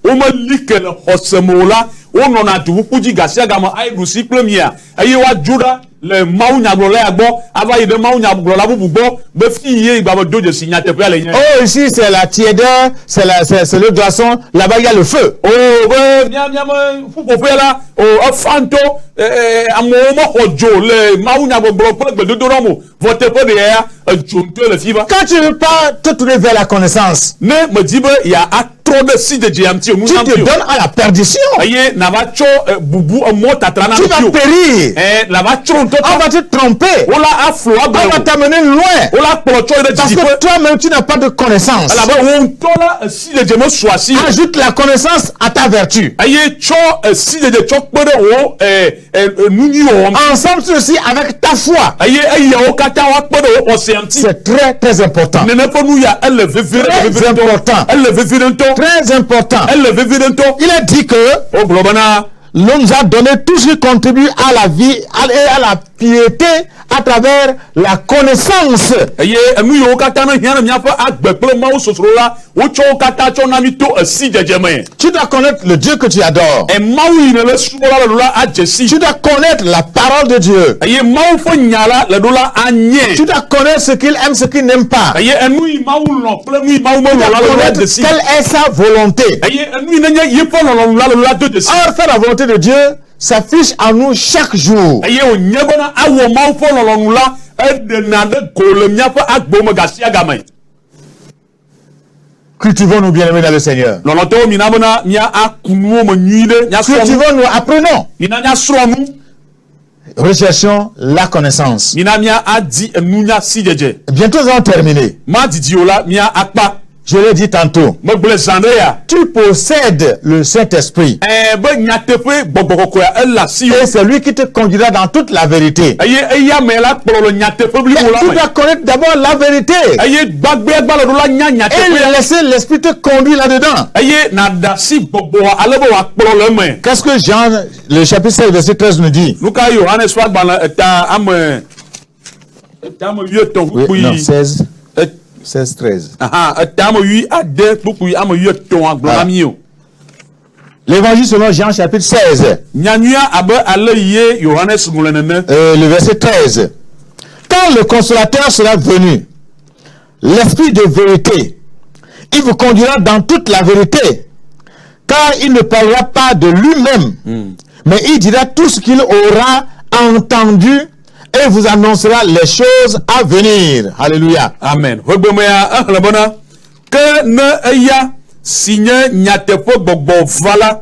o ma likele hosemola o nona tu puji gasia gama ai rusi premier eye wa juda le mawu nyaglo la agbo ava ide mawu nyaglo la bubugo be fiye igba bo doje sinya te pe ale yen. Oh, ici c'est la tiédeur, c'est le glaçon, là-bas il y a le feu. Oh, nyama fupo pe la o fanto amo mo hojo le mawu nyaglo pe gbe dodo romo vote pe de ya jonto le fiba. Quand tu ne veux pas te tourner vers la connaissance, ne me dit il y a trop de si de GMT tu te donnes à la perdition. Aye na va cho bubu mo tatrana tu vas périr. La va cho on va te tromper. Ola aflo on va t'amener loin. Ola plocho de parce que toi-même tu n'as pas de connaissance. La va on tola si de jemo soisi. Ajoute la connaissance à ta vertu. Aye cho si de cho pede o nuni o ensemble ceci avec ta foi. Aye o kata wa pede o semti. C'est très très important. Ne pas nous ya elle très important. Elle le vivido très important. Elle le vivido. Il a dit que oh globana l'on nous a donné tout ce qui contribue à la vie et à la piété à travers la connaissance. Tu dois connaître le Dieu que tu adores. Tu dois connaître la parole de Dieu. Tu dois connaître ce qu'il aime, ce qu'il n'aime pas. Tu dois connaître quelle est sa volonté. Or, faire la volonté de Dieu s'affiche en nous chaque jour. Cultivons-nous, bien-aimés dans le Seigneur. Cultivons-nous, apprenons. Recherchons la connaissance. Bientôt nous allons terminer. Je l'ai dit tantôt. Tu possèdes le Saint-Esprit. Et c'est lui qui te conduira dans toute la vérité. Et tu dois connaître d'abord la vérité. Et laisser l'Esprit te conduire là-dedans. Qu'est-ce que Jean, le chapitre 16, verset 13 nous dit? Oui, non, 16. 16, 13. L'évangile selon Jean chapitre 16. Le verset 13. Quand le consolateur sera venu, l'Esprit de vérité, il vous conduira dans toute la vérité, car il ne parlera pas de lui-même, mais il dira tout ce qu'il aura entendu et vous annoncera les choses à venir. Alléluia. Amen. Que ne ya signé nyateƒe gbɔgbɔ va la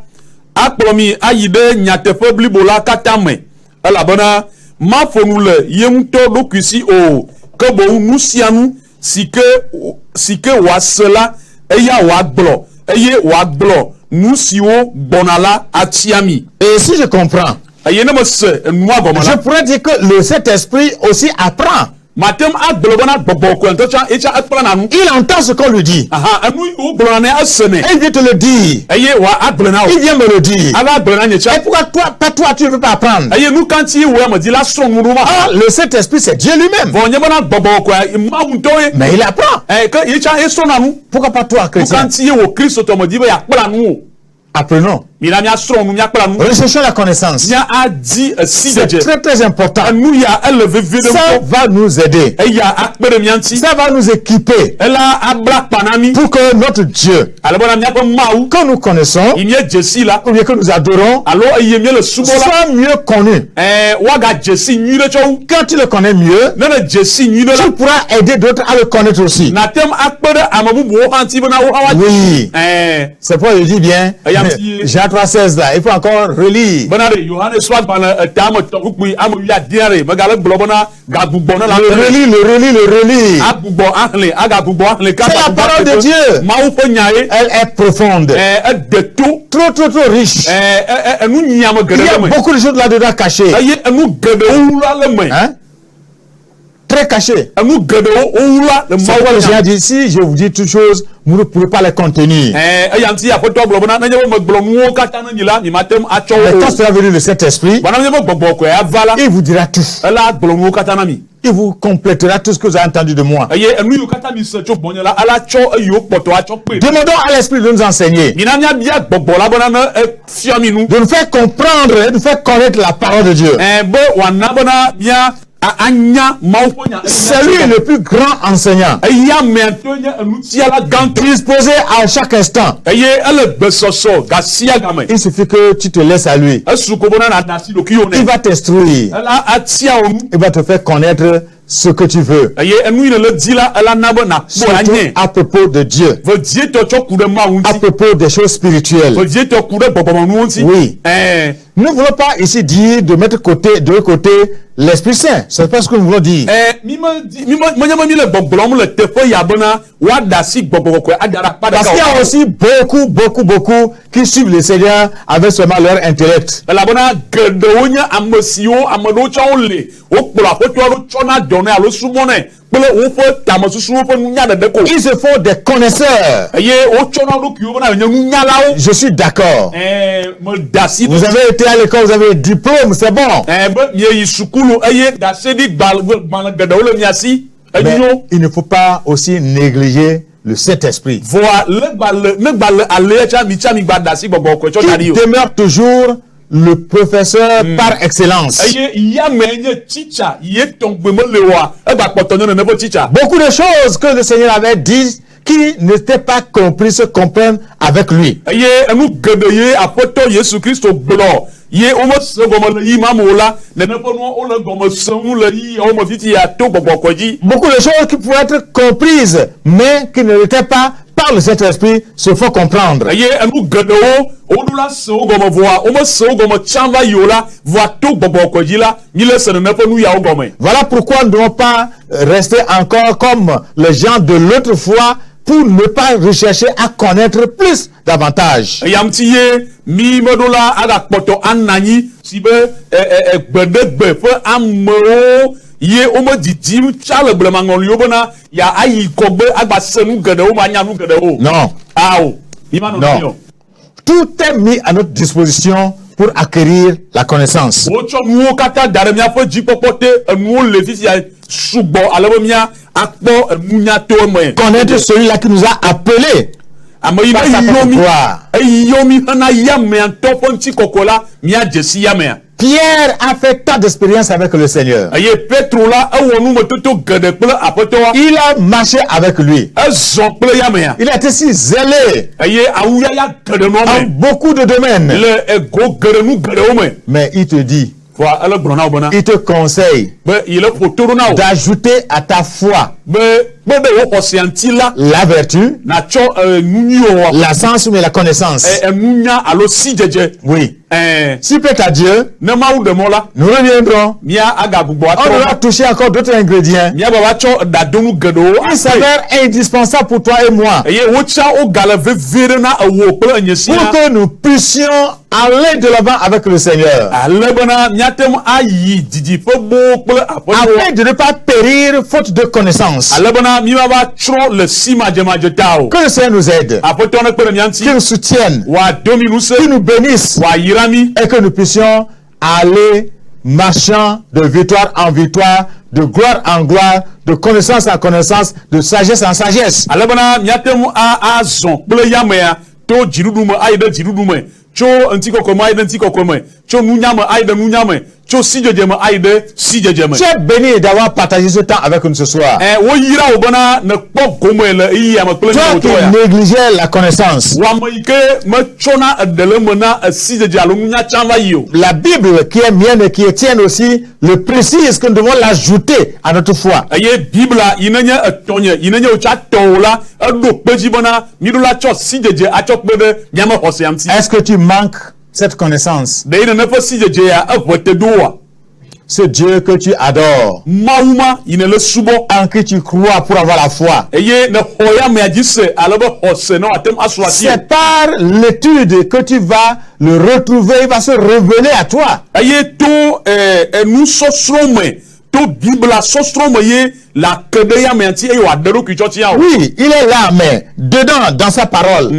akplɔ mi ayi ɖe nyateƒe blibo la katã me elabena maƒo nu le ye ŋutɔ ɖokui si o ke boŋ nu sia nu si ke wòase la eya wòagblɔ eye wòagblɔ nu siwo gbɔna la atia mi. Et si je comprends, eye ne me se enua gɔme je la. pourrais dire que le Saint-Esprit aussi apprend. Matem agblɔ bena gbɔgbɔ ko ŋutɔ etsa ekplana nu. Il entend ce qu'on lui dit. Enu wo gblɔna ne esene. Et il vient te le dire. Eye wa agblɔ na o. Il vient me le dire. Ala agblɔ na nye tsa. Et pourquoi toi tu ne peux pas apprendre? Eye nu kanti wo me di la srɔ̃ nu ma. Ah, le Saint-Esprit c'est Dieu lui-même. Vɔ nye bena gbɔgbɔ ko mawu ŋutɔ ye. Mais il apprend. Que ye tsa esrɔ̃na nu. Pourquoi pas toi, Nu chrétien? kanti wo Kristo tɔ me di be yakpla nu o. Apprenons. Mina mia srɔ̃ nu mia kpla nu. Recherchons la connaissance. Mia adi esi C'est dzedze. très très important. Enu ya ele vevie ɖe Ça ŋutɔ. va nous aider. Eya akpe ɖe mia ŋuti. Ça va nous équiper Ela abla kpa na mi. pour que notre Dieu, Alebena miaƒe mawu. que nous connaissons, Yi mie dzesi la. ou bien que nous adorons, Alo eye mie le subɔ la. soit mieux connu. Waga dzesi nyui ɖe tsɔ wu. Quand tu le connais mieux, Ne le dzesi nyui ɖe tu la. pourras aider d'autres à le connaître aussi. Natem akpe ɖe ame bubuwo hã ŋuti bena wo hã wa. Oui. C'est pourquoi je dis bien, Jean 3,16 là, il faut encore relire. Bena ɖe Yohanes sɔ agbalẽ etame tɔ kpukpui ame wi adia ɖe megale gblɔ bena gagbugbɔ ne la. Le relire. Agbugbɔ ahlẽ agagbugbɔ ahlẽ. C'est la parole de Dieu. Mawu ƒe nya ye. Elle est profonde. Ede to. Trop riche. Enu nyiame Il y geɖe a ɖe me. beaucoup de choses là-dedans cachées. Eye enu geɖewo wula le me. Hein? Très cachées. Enu geɖewo wula le C'est Mawu pourquoi le ƒe Seigneur nya. dit, si je vous dis toutes choses, vous ne pouvez pas les contenir. Eya ŋuti aƒetɔ gblɔ bena nenye be megblɔ nuwo katã ne nyi la mi mate ŋu atsɔ Mais wo quand o. sera venu le Saint-Esprit, Bana nenye be gbɔgbɔ koe ava la. il vous dira tout. Ela agblɔ nuwo katã na mi. Il vous complétera tout ce que vous avez entendu de moi. Eye enu yiwo katã mi se tso gbɔnye la ala tsɔ eyiwo kpɔtɔ atsɔ kpe. Demandons à l'Esprit de nous enseigner, Mina miabia gbɔgbɔ la bena ne efia mi nu. de nous faire comprendre et de nous faire connaître la parole de Dieu. Be wòana bena mia anya Mawu ƒe nya. C'est lui le plus grand enseignant, Eya mea to nye enufiala gãtɔ. disposé à chaque instant. Eye ele gbesɔsɔ gasia game. Il suffit que tu te laisses à lui. Esu ko bena na asi ɖokuiwo Il nɛ. va t'instruire. Ela atia wo nu. Il va te faire connaître ce que tu veux. Eye enu yi ne le di la ela na be nakpɔ Surtout anye. à propos de Dieu, Vedietɔ tsɔ ku ɖe Mawu à ŋuti. propos des choses spirituelles. Vedietɔ ku ɖe gbɔgbɔmenuwo ŋuti. Oui. Nous ne voulons pas ici dire de mettre de côté l'Esprit Saint. C'est pas ce que nous voulons dire. Menye be mi le gbɔgblɔm le teƒe ya bena woada asi gbɔgbɔ kɔkɔe ada ɖe akpa Parce qu'il y a ɖeka. aussi beaucoup qui suivent le Seigneur avec seulement leur intellect. Elabena geɖewo nye ame siwo ame ɖewo tsã wole wokplɔ aƒetɔ aɖewo tsɔna dɔ nɛ alo subɔnɛ kple woƒe tamesusuwo ƒe nunya ɖeɖe ko. Ils se font des connaisseurs. Eye wotsɔna ɖokuiwo bena nye nunyalawo. Je suis d'accord. Me da asi. Vous avez été à l'école, vous avez un diplôme, c'est bon. Be mieyi sukulu eye daseɖi gbalẽ geɖewo le mia si. Mais Enyo. il ne faut pas aussi négliger le Saint-Esprit. Voa ne gbale alea tsã mi tsã mi gba da asi gbɔgbɔ kɔe tsɔ da ɖi Il o. demeure toujours le professeur par excellence. Eye yame nye teacher ye tɔgbe mele wa egba kpɔtɔ nye nene ƒe teacher. Beaucoup de choses que le Seigneur avait dit qui n'étaient pas comprises se comprennent avec lui. Eye enu geɖe ye aƒetɔ Yesu Kristo gblɔ ye wome se gɔme le yi ma me o la nene ƒe nuwo wole gɔme sem le yi yawo me fifi ya to gbɔgbɔ kɔe dzi. Beaucoup de choses qui pouvaient être comprises, mais qui ne l'étaient pas par le Saint-Esprit, se font comprendre. Eye enu geɖewo woɖo la se wo gɔme voa wome se wo gɔme tsã va yi o la voa to gbɔgbɔ kɔe dzi la mi le se nene ƒe nu yawo gɔme. Voilà pourquoi nous ne devons pas rester encore comme les gens de l'autre fois pour ne pas rechercher à connaître plus davantage. Eya ŋuti ye mi meɖo la agakpɔtɔ ananyi si be gbeɖegbe ƒe amewo ye wome didim tsa le gblemaŋɔliwo bena ya ayi kɔ be agba se nu geɖewo ma anya nu geɖewo. Non. Awo. Mi ma nɔ Non. mi o. Tout est mis à notre disposition pour acquérir la connaissance. Wotsɔ nuwo katã da ɖe miaƒe dzikpɔkpɔ te enuwo le fi sia sugbɔ ale be mia akpɔ enunya to eme. Connaître celui-là qui nous a appelés. Ame yi Pas sa propre gloire. eyiwo mi hena yamea ŋutɔ ƒe ŋutikɔkɔ la mia dzesi yamea. Pierre a fait tant d'expérience avec le Seigneur. Eye Petro la ewɔ numetoto geɖe kple aƒetɔa. Il a marché avec lui. Ezɔ kple yamea. Il a été si zélé Eye awuyaya geɖe nɔ en me beaucoup de domaines. le ego geɖe nu geɖewo me. Mais il te dit, Voilà, elle gbrona au bona. il te conseille Ben, il est pour tout now. d'ajouter à ta foi Ben, wo osianti la. la vertu, Na cho nunyo. la sens mais la connaissance. Nunya alo si jeje. Oui. Si plaît à Dieu, Ne ma ou de mola. nous reviendrons. Mia aga bugbo On atro. va toucher encore d'autres ingrédients. Mia baba cho da donu gedo. Il s'avère indispensable pour toi et moi Eye wo cha o gala vevere na awo pe anyesi pour na. que nous puissions aller de l'avant avec le Seigneur. Alebana miatem ayi didi fo bo pe apo. Afin de ne pas périr faute de connaissance. Alebana mi baba tro le sima jema jetao. Que le Seigneur nous aide, Apo to na pe mianti. qu'il nous soutienne, Wa domi nous se. qu'il nous bénisse Wa yirami. et que nous puissions aller marchant de victoire en victoire, de gloire en gloire, de connaissance en connaissance, de sagesse en sagesse. Alebana miatem a azon ple yamea to jirudume aide jirudume. Cho ntiko koma aide ntiko koma. Cho nunyame aide nunyame. Cho sijejeme aide sijejeme. Tu es béni d'avoir partagé ce temps avec nous ce soir. Wo yira obana ne kpo gomo le iya ma ple Toi no qui to ya. négligeais la connaissance, Wa maike me chona edele mena sijeje alo nunya chamba yo. la Bible qui est mienne et qui est tienne aussi, le précise que nous devons l'ajouter à notre foi. Aye bibla inenye etonye inenye ocha tola edo peji bona midula cho sijeje acho pede nyama hosiamti. Est-ce que tu manques cette connaissance? De ine ne fo sijeje ya evote doa. Ce Dieu que tu adores, Mauma ine le subo. en qui tu crois pour avoir la foi. Eye ne hoya me ajise alobe hose no atem aswati. C'est par l'étude que tu vas le retrouver, il va se révéler à toi. Aye to enu sostrome to bibla sostrome ye la kedeya me anti e wa dero kichochi ya. Oui, il est là, mais dedans, dans sa parole,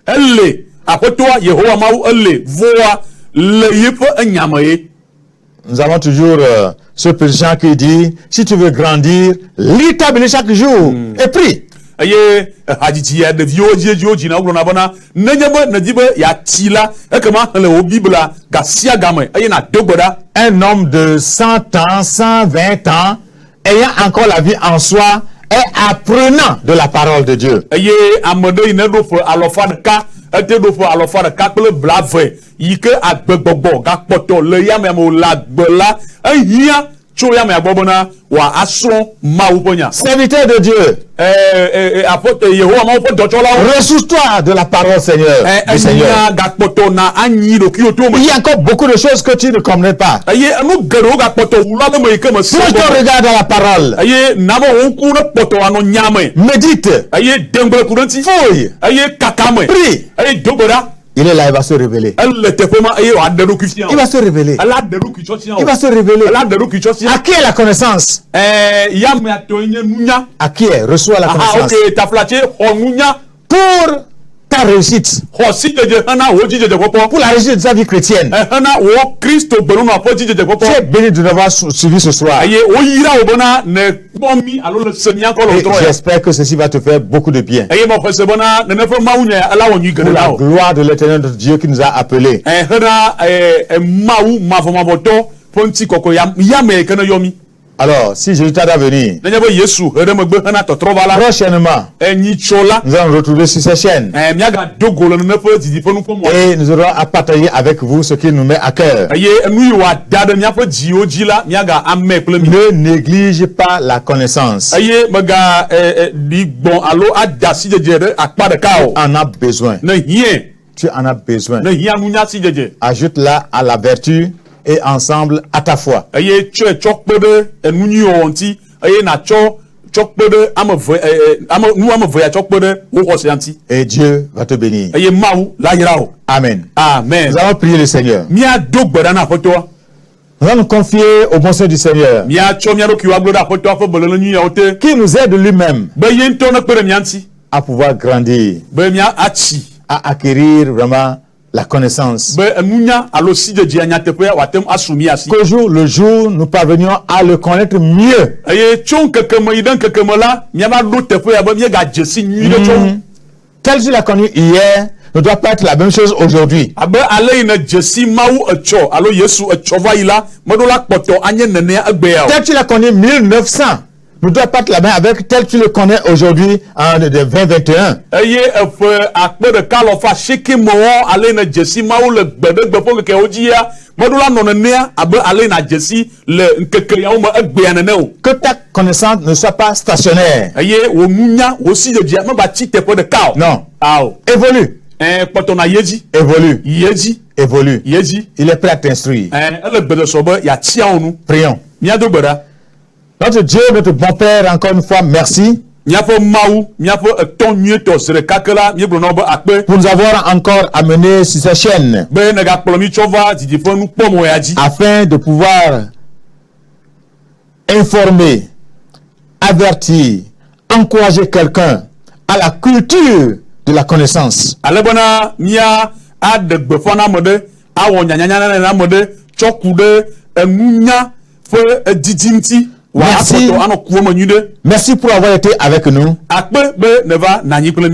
Elle après toi Yehowa mau elle voa le yepo enyamaye. nous avons toujours ce petit chant qui dit, si tu veux grandir, lis ta Bible chaque jour et prie. Aye hajiji ya de vioji jina ogro na bona nenyebe na dibe ya tila e kama le o bibla gasia game aye na dogoda. Un homme de 100 ans, 120 ans, ayant encore la vie en soi, est apprenant de la parole de Dieu. Aye amede ine do fo alofa de ka ete do fo alofa de ka ple blave yike agbegbogbo gakpoto le ya me mo la gbela ehia cho ya me agbobona wa ason ma uponya. Serviteur de Dieu, Apote Yehowa ma upo dochola. ressource-toi de la parole, Seigneur, du Seigneur. Gakpoto na anyi do kiyoto Il y a encore beaucoup de choses que tu ne connais pas. Aye anu gero gakpoto ula le me ke me si. Pose ton regard dans la parole. Aye nabo onku ne poto ano nyame. Médite. Aye dengle kudanti. Fouille. Aye kakame. Prie. Aye dogoda. Il est là, il va se révéler. Elle te fema aye wa deru kifian. Il va se révéler. Elle a deru kichotian. Il va se révéler. Elle a deru kichotian. À qui est la connaissance? Ya me atonye nunya. À qui est? Reçois la Ah connaissance. OK taflache onunya. Pour ta réussite. Hosi jeje hana hoji jeje popo. Pour la réussite de ta vie chrétienne. Hana wo Christo belu na poji jeje popo. Tu es béni de nous avoir suivi ce soir. Aye oyira obona ne bomi alo le senya ko lo Et troya. j'espère que ceci va te faire beaucoup de bien. Aye mo kwese bona ne nefo mawunya ala wonyu Pour gele la lao. gloire de l'éternel notre Dieu qui nous a appelés. Hana mawu mavomaboto ponti koko ya me kana yomi. Alors, si Jésus t'a venir, Nenyebo Yesu hede megbe hana totrovala. prochainement, Enyi chola. nous allons nous retrouver sur ces chaînes. Miaga dogolo ne nefo didi ponu pomo. Et nous aurons à partager avec vous ce qui nous met à cœur. Aye enu wa dade miapo jio jila miaga ame plemi. Ne néglige pas la connaissance. Aye mega di bon alo adasi jeje akpa de kao. En as besoin. Ne hien Tu en as besoin. ne hien nunya si jeje. Ajoute-la à la vertu et ensemble à ta foi. Aye tche chokpede enunyi onti aye na chokpede amave nu amave ya chokpede wo hosianti. Et Dieu va te bénir. Aye mawu la yirao. Amen. Amen. Nous allons prier le Seigneur. Mia dogbeda na poto. Nous allons nous confier au bon Seigneur du Seigneur, Mia cho mia do kiwa gboda poto afo bololo nyi yaote. qui nous aide lui-même Be yento na pere mianti. à pouvoir grandir, Be mia achi. à acquérir vraiment la connaissance. Be enunya alo si jeje anya tepe watem asumi asi. Qu'au jour le jour, nous parvenions à le connaître mieux. Aye chon kekeme idan kekeme la mia ma do tepe ya be mia ga jesi nyi de chon. Tel tu l'as connu hier, ne doit pas être la même chose aujourd'hui. Abe ale ina jesi mawu echo alo Yesu echo va ila modo la poto anye nene agbe ya. Tel tu l'as connu 1900, ne doit pas te la main avec tel que tu le connais aujourd'hui en 2021. Eye efe akpe de kalofa sheke mo ale na jesi ma le gbede gbefo ke odia modula no nea abe ale na jesi le nkeke ya mo egbe anene o. Que ta connaissance ne soit pas stationnaire. Eye wo nunya wo si je ma ba ti tepo de kao. Non. Ao. Évolue. Poto na yeji. Évolue. Yeji. Évolue. Yeji. Il est prêt à t'instruire. Le gbede sobe ya tia onu. Prions. Mia do gbeda. Notre Dieu, notre bon Père, encore une fois, merci. Pour nous avoir encore amenés sur cette chaîne afin de pouvoir informer, avertir, encourager quelqu'un à la culture de la connaissance. Merci. Merci pour avoir été avec nous.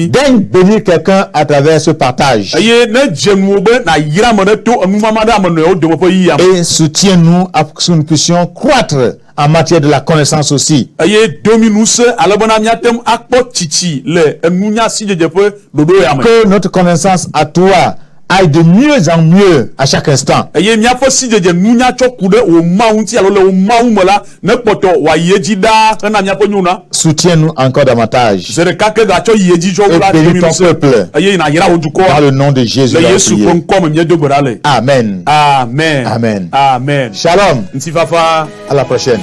Daigne bénir quelqu'un à travers ce partage. Et soutiens-nous à ce que nous puissions croître en matière de la connaissance aussi. Que notre connaissance à toi aille de mieux en mieux à chaque instant. Soutiens-nous encore davantage. Et bénis ton peuple. Dans le nom de Jésus. Amen. Amen. Amen. Amen. Shalom. À la prochaine.